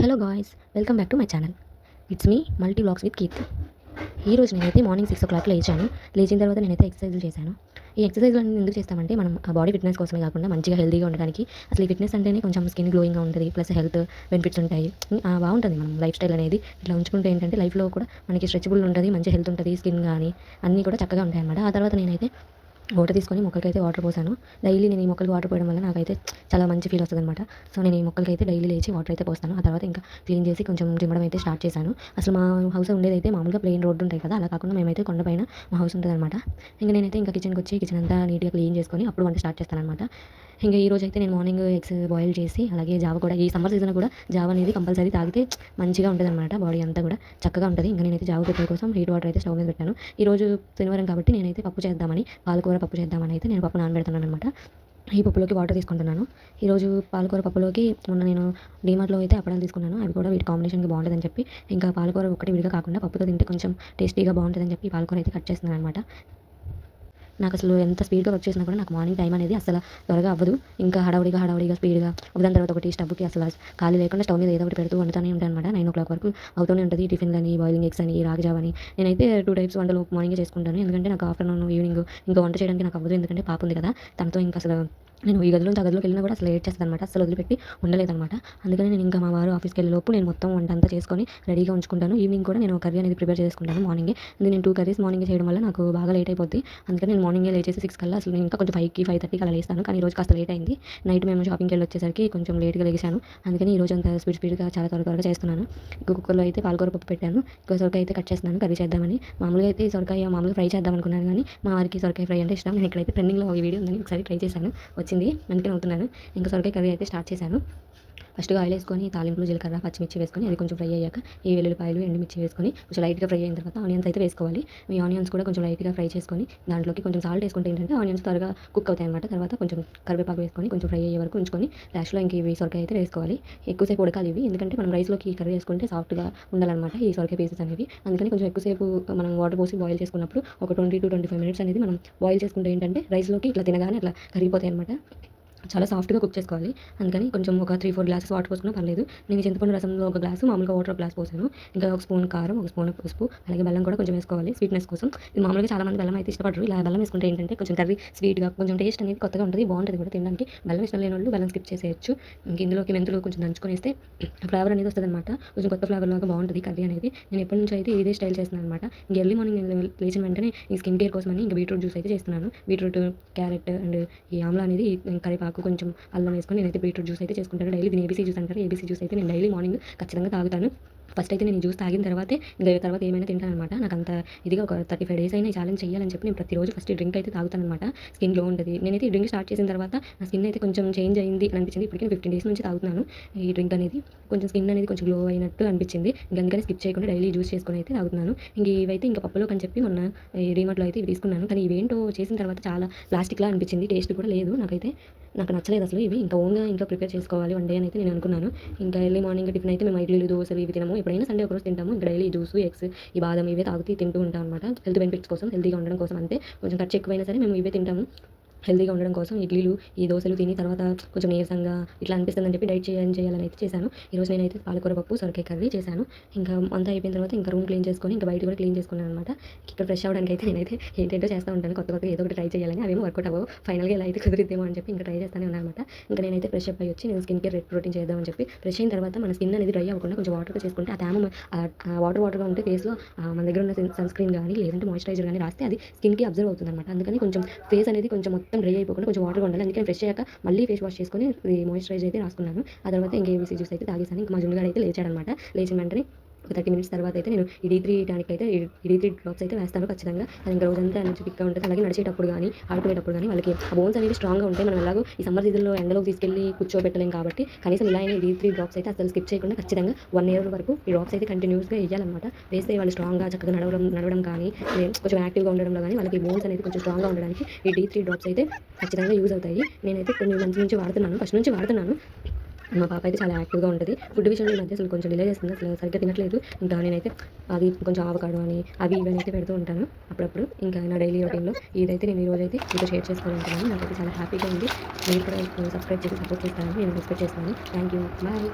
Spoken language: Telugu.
Hello guys, welcome back to my channel. It's me multi vlogs with Keerthi. ఈ రోజు నేనైతే మార్నింగ్ 6 o'clock లేచాను. లేచిన తర్వాత నేనైతే ఎక్సర్సైజులు చేశాను. ఈ ఎక్సర్సైజులు ఎందుకు చేస్తామంటే మనం ఆ బాడీ ఫిట్నెస్ కోసమే కాకుండా మంచిగా హెల్తీగా ఉండడానికి. అసలు ఈ ఫిట్నెస్ అంటేనే కొంచెం స్కిన్ గ్లోయింగ్గా ఉంటుంది, ప్లస్ హెల్త్ బెనిఫిట్స్ ఉంటాయి. బాగుంటుంది మనం లైఫ్ స్టైల్ అనేది ఇట్లా ఉంచుకుంటే ఏంటంటే లైఫ్లో కూడా మనకి స్ట్రెచబుల్ ఉంటుంది, మంచి హెల్త్ ఉంటుంది, స్కిన్ కానీ అన్నీ కూడా చక్కగా ఉంటాయి అన్నమాట. ఆ తర్వాత నేనైతే తీసుకొని మొక్కలకైతే వాటర్ పోసాను. డైలీ నేను ఈ మొక్కలు వాటర్ పోయడం వల్ల నాకైతే చాలా మంచి ఫీల్ వస్తుందన్నమాట. సో నేను ఈ మొక్కలకైతే డైలీ లేచి వాటర్ అయితే పోస్తాను. ఆ తర్వాత ఇంకా క్లీన్ చేసి కొంచెం చిమ్మడం అయితే స్టార్ట్ చేశాను. అసలు మా హౌస్ ఉండేదైతే మామూలుగా ప్లెయిన్ రోడ్డు ఉంటాయి కదా, అలా కాకుండా మేమైతే కొండపైన మా హౌస్ ఉంటుందన్నమాట. ఇంకా నేనైతే ఇంకా కిచెన్కి వచ్చి కిచెన్ అంతా నీట్గా క్లీన్ చేసుకొని అప్పుడు వంట స్టార్ట్ చేస్తానన్నమాట. ఇంకా ఈ రోజు అయితే నేను మార్నింగ్ ఎగ్స్ బాయిల్ చేసి అలాగే జావ కూడా, ఈ సమ్మర్ సీజన్ కూడా జావ అనేది కంపల్సరీ తాగితే మంచిగా ఉంటుందన్నమాట. బాడీ అంతా కూడా చక్కగా ఉంటుంది. ఇంకా నేనైతే జావ పెట్టే కోసం హీట్ వాటర్ అయితే స్టవ్ మీద పెట్టాను. ఈరోజు శనివారం కాబట్టి నేనైతే పప్పు చేద్దామని, పాలకూర పప్పు చేద్దామని అయితే నేను పప్పు నానబెడుతున్నాను అనమాట. ఈ పప్పులోకి వాటర్ తీసుకుంటున్నాను. ఈరోజు పాలకూర పప్పులోకి మొన్న నేను డీమార్ట్లో అయితే అప్పడాలు తీసుకున్నాను. అవి కూడా వీటి కాంబినేషన్కి బాగుంటుందని చెప్పి, ఇంకా పాలకూర ఒకటి విడిగా కాకుండా పప్పుతో తింటే కొంచెం టేస్టీగా బాగుంటుందని చెప్పి పాలకూర అయితే కట్ చేస్తున్నాను అనమాట. నాకు అసలు ఎంత స్పీడ్గా వర్క్ చేసినా కూడా నాకు మార్నింగ్ టైం అనేది అసలు త్వరగా అవ్వదు. ఇంకా హడావుడిగా స్పీడ్గా ఒకదాని తర్వాత ఒకటి స్టవ్కి అసలు ఖాళీ లేకుండా స్టవ్ మీద ఏదో ఒకటి పెడుతూ వండుతూనే ఉంటాను అనమాట. 9 o'clock వరకు అవుతూనే ఉంటుంది. టిఫిన్లని, బాయిలింగ్ ఎగ్స్ అని, రాగి జావని. నేనైతే 2 types వంటలు మార్నింగే చేసుకుంటాను. ఎందుకంటే నాకు ఆఫ్టర్నూన్, ఈవినింగ్ ఇంకా వంట చేయడానికి నాకు అవ్వదు. ఎందుకంటే పాప ఉంది కదా, తనతో ఇంకా అసలు నేను ఈ గదిలో నుంచి ఆ గదిలోకి వెళ్ళినా కూడా అసలు ఏడ్ చేస్తాను అనమాట. అసలు వదిలిపెట్టి ఉండలేదన్నమాట. అందుకని నేను ఇంకా మా వారు ఆఫీస్కి వెళ్ళేలోపు నేను మొత్తం వంట అంతా చేసుకొని రెడీగా ఉంచుకుంటాను. ఈవినింగ్ కూడా నేను కర్రీ అనేది ప్రిపేర్ చేసుకుంటాను మార్నింగే. నేను 2 curries మార్నింగే చేయడం వల్ల నాకు బాగా లేట్ అయిపోద్ది. అందుకని నేను మార్నింగే లేచేసి 6 కల్లా, అసలు నేను ఇంకా కొంచెం 5కి 5:30కి అలా లేస్తాను. కానీ ఈరోజు కాస్త లేట్ అయింది. నైట్ మేము షాపింగ్కి వెళ్ళి వచ్చేసరికి కొంచెం లేట్గా లేచాను. అందుకని ఈరోజు అంత స్పీడ్గా చాలా త్వరగా చేస్తున్నాను. కుక్కర్లో అయితే పాలకూర పప్పు పెట్టాను. ఇంకా సొరకాయ అయితే కట్ చేస్తున్నాను కర్రీ చేద్దామని. మామూలుగా అయితే సొరకాయ మామూలుగా ఫ్రై చేద్దాం అనుకున్నాను, కానీ మా వారికి సొరకాయ ఫ్రై అంటే ఇష్టం. నేను ఇక్కడైతే ట్రెండింగ్లో ఈ వీడియో ఉందని ఒకసారి ట్రై చేశాను, వచ్చింది, అందుకని అవుతున్నాను. ఇంకా సొరకాయ కర్రీ అయితే స్టార్ట్ చేశాను. ఫస్ట్గా ఆయిల్ వేసుకొని తాలింపులు, జీలకర్ర, పచ్చిమిర్చి వేసుకొని అది కొంచెం ఫ్రై అయ్యాక ఈ వెల్లుల్లిపాయలు, ఎండుమిర్చి వేసుకొని కొంచెం లైట్గా ఫ్రై అయిన తర్వాత ఆనియన్స్ అయితే వేసుకోవాలి. ఈ ఆనియన్స్ కూడా కొంచెం లైట్గా ఫ్రై చేసుకొని దాంట్లోకి కొంచెం సాల్ట్ వేసుకుంటే ఏంటంటే ఆనియన్స్ త్వరగా కుక్ అవుతాయి అనమాట. తర్వాత కొంచెం కరివేపాకు వేసుకొని కొంచెం ఫ్రై అయ్యే వరకు ఉంచుకొని లాస్ట్లో ఇంక ఇవి సొరకాయ అయితే వేసుకోవాలి. ఎక్కువసేపు ఉడకాలి ఇవి, ఎందుకంటే మనం రైస్లోకి కర్రీ వేసుకుంటే సాఫ్ట్గా ఉండాలన్నమాట ఈ సొరకాయ పీసెస్ అనేవి. అందుకని కొంచెం ఎక్కువసేపు మనం వాటర్ పోసి బాయిల్ చేసుకున్నప్పుడు ఒక 20 to 25 minutes అనేది మనం బాయిల్ చేసుకుంటే ఏంటంటే రైస్లోకి ఇట్లా తినగానే అట్లా కరిగిపోతాయి అనమాట. చాలా సాఫ్ట్గా కుక్ చేసుకోవాలి. అందుకని కొంచెం ఒక 3-4 గ్లాసెస్ వాటర్ పోసుకున్నా పర్లేదు. నేను చింతపండు రసంలో ఒక గ్లాసు, మామూలుగా వాటర్ ఒక గ్లాస్ పోసాను. ఇంకా ఒక స్పూన్ కారం, ఒక స్పూన్ పసుపు, అలాగే బెల్లం కూడా కొంచెం వేసుకోవాలి స్వీట్నెస్ కోసం. ఇది మామూలుగా చాలా మంది బెల్లం అయితే ఇష్టపడరు. ఇలా బెల్లం వేసుకుంటే ఏంటంటే కొంచెం కర్రీ స్వీట్గా, కొంచెం టేస్ట్ అనేది కొత్తగా ఉంటుంది, బాగుంటుంది కూడా తినడానికి. బెల్లం ఇష్టం లేని వాళ్ళు బెల్లం స్కిప్ చేసేయచ్చు. ఇంక ఇందులోకి మెంతులు కొంచెం దంచుకొని వేస్తే ఫ్లేవర్ అనేది వస్తుంది అనమాట. కొంచెం కొత్త ఫ్లేవర్ లాగా బాగుంటుంది కర్రీ అనేది. నేను ఎప్పటి నుంచి అయితే ఇదే స్టైల్ చేస్తున్నాను అనమాట. ఇంక ఎర్లీ మార్నింగ్ నేను లేచిన వెంటనే ఈ స్కిన్ కేర్ కోసమని ఇంకా బీట్రూట్ జ్యూస్ అయితే చేస్తున్నాను. బీట్రూట్, క్యారెట్ అండ్ ఈ ఆమ్లా అనేది, కరివేపాకు, కొంచెం అల్లం వేసుకొని నేనైతే బీట్రూట్ జ్యూస్ అయితే చేసుకుంటాను డైలీ. దీన్ని ఏబీసీ జ్యూస్ అంటారు. ఏబీసీ జ్యూస్ అయితే నేను డైలీ మార్నింగ్ ఖచ్చితంగా తాగుతాను. ఫస్ట్ అయితే నేను ఈ జ్యూస్ తాగిన తర్వాతే ఇంకా తర్వాత ఏమైనా తింటానమాట. నాకు అంత ఇదిగా ఒక 35 days అయినా ఈ ఛాలెంజ్ చేయాలని చెప్పి నేను ప్రతిరోజు ఫస్ట్ ఈ డ్రింక్ అయితే తాగుతానమాట. స్కిన్ గ్లో ఉంటుంది. నేనైతే ఈ డ్రింక్ స్టార్ట్ చేసిన తర్వాత నా స్కిన్ అయితే కొంచెం చేంజ్ అయింది అని అనిపించింది. ఇప్పటికీ 15 days నుంచి తాగుతున్నాను ఈ డ్రింక్ అనేది. కొంచెం స్కిన్ అనేది కొంచెం గ్లో అయినట్టు అనిపించింది. అందుకని స్కిప్ చేయకుండా డైలీ జ్యూస్ చేసుకొని అయితే తాగుతున్నాను. ఇంక ఇవైతే ఇంకా పప్పులోకి అని చెప్పి మొన్న ఈ డీమార్ట్లో అయితే ఇవి తీసుకున్నాను. కానీ ఇవేంటో చేసిన తర్వాత చాలా ప్లాస్టిక్లా అనిపించింది. టేస్ట్ కూడా లేదు నాకైతే. నాకు నచ్చలేదు అసలు ఇవి. ఇంకా ఓన్గా ఇంట్లో ప్రిపేర్ చేసుకోవాలి వన్ డే అని అయితే నేను అనుకున్నాను. ఇంకా ఎర్లీ మార్నింగ్ టిఫిన్ అయితే మేము ఇడ్లీలు, దోశలు ఇవి తినము. ఎప్పుడైనా సండే ఒకరోజు తింటాము. ఇంకా డైలీ జ్యూస్, ఎగ్స్, ఈ బాదం ఇవే తింటూ ఉంటాం అనమాట. హెల్త్ బెనిఫిట్స్ కోసం, హెల్తీగా ఉండడం కోసం అంతే. కొంచెం ఖర్చు ఎక్కువైనా సరే మేము ఇవే తింటాము. హెల్తీగా ఉండడం కోసం ఇడ్లీలు, ఈ దోశలు తిని తర్వాత కొంచెం నీరసంగా ఇట్లా అనిపిస్తుందని చెప్పి డైట్ చేయాలని అయితే చేశాను. ఈరోజు నేనైతే పాలకూర పప్పు, సొరకాయ కర్రీ చేశాను. ఇంకా అంతా అయిపోయిన తర్వాత ఇంకా రూమ్ క్లీన్ చేసుకొని ఇంకా బయట కూడా క్లీన్ చేసుకున్నాను అనమాట. ఇక్కడ ఫ్రెష్ అవ్వడానికి అయితే నేనైతే ఏంటంటో చేస్తూ ఉంటాను, కొత్త ఏదో ఒకటి ట్రై చేయాలని. అవేమో వర్కౌట్ అవ్వవు. ఫైనల్గా ఇలా అయితే కుదిరిద్దేమో అని చెప్పి ఇంకా ట్రై చేస్తానే ఉన్నాను అనమాట. ఇంకా నేనైతే ఫ్రెష్ అప్ అయ్యి వచ్చి నేను స్కిన్ కేర్ రొటీన్ చేద్దామని చెప్పి ఫ్రెష్ అయిన తర్వాత మన స్కిన్ అనేది డ్రై అవ్వకుండా కొంచెం వాటర్గా చేసుకుంటే ఆ తేమ వాటర్గా ఉంటే ఫేస్లో మన దగ్గర ఉన్న సన్ స్క్రీన్ కానీ లేదంటే మాయిశ్చరైజర్ కానీ రాస్తే అది స్కిన్కి అబ్జర్వ్ అవుతుంది అనమాట. అందుకని కొంచెం ఫేస్ అనేది కొంచెం మొత్తం డ్రై అయిపోకుండా కొంచెం వాటర్గా ఉండాలి. అందుకని ఫ్రెష్ అయ్యాక మళ్ళీ ఫేస్ వాష్ చేసుకొని మాయిశ్చరైజర్ అయితే రాసుకున్నాను. ఆ తర్వాత ఇంకా ఏబీసీ జ్యూస్ అయితే తాగేసాను. ఇంకా మా జున్నుగాడు అయితే లేచాడనమాట. లేచిన వెంటనే ఒక 30 minutes తర్వాత అయితే నేను ఈ D3 టానిక్ అయితే ఈ D3 డ్రాప్స్ అయితే వేస్తాను ఖచ్చితంగా. అది ఇంకా రోజంతా ఎనర్జెటిక్గా ఉంటుంది. అలాగే నడిచేటప్పుడు కానీ, ఆడుకునేటప్పుడు కానీ వాళ్ళకి ఆ బోన్స్ అనేవి స్ట్రాంగ్గా ఉంటాయి. మనం ఎలాగో ఈ సమ్మర్ సీజన్లో ఎండలోకి తీసుకెళ్ళి కూర్చోబెట్టలేం కాబట్టి కనీసం ఇలా అయినా D3 డ్రాప్స్ అయితే అసలు స్కిప్ చేయకుండా ఖచ్చితంగా 1 year వరకు ఈ డ్రాప్స్ అయితే కంటిన్యూస్గా వేయాలన్నమాట. వేస్తే వాళ్ళు స్ట్రాంగ్గా చక్కగా నడవడం కానీ, కొంచెం యాక్టివ్గా ఉండడంలో కానీ, వాళ్ళకి బోన్స్ అనేది కొంచెం స్ట్రాంగ్గా ఉండడానికి ఈ D3 డ్రాప్స్ అయితే ఖచ్చితంగా యూజ్ అవుతాయి. నేనైతే కొన్ని మంత్స్ నుంచి వాడుతున్నాను, ఫస్ట్ నుంచి వాడుతున్నాను. మా పాప అయితే చాలా యాక్టివ్గా ఉంటుంది. ఫుడ్ విషయంలో ఈ మధ్య అసలు కొంచెం డిలే చేస్తుంది, అసలు సరిగ్గా తినట్లేదు. ఇంకా నేనైతే అది కొంచెం ఆవకాడో అని అవి ఇవన్నీ అయితే పెడుతూ ఉంటాను అప్పుడప్పుడు. ఇంకా నా డైలీ రొటీన్లో ఇదైతే నేను ఈరోజైతే మీతో షేర్ చేసుకోవాలనుకున్నాను. నాకైతే చాలా హ్యాపీగా ఉంది. మీరు కూడా సబ్స్క్రైబ్ చేసి సపోర్ట్ చేస్తారని నేను ఎక్స్పెక్ట్ చేస్తున్నాను. Thank you, bye.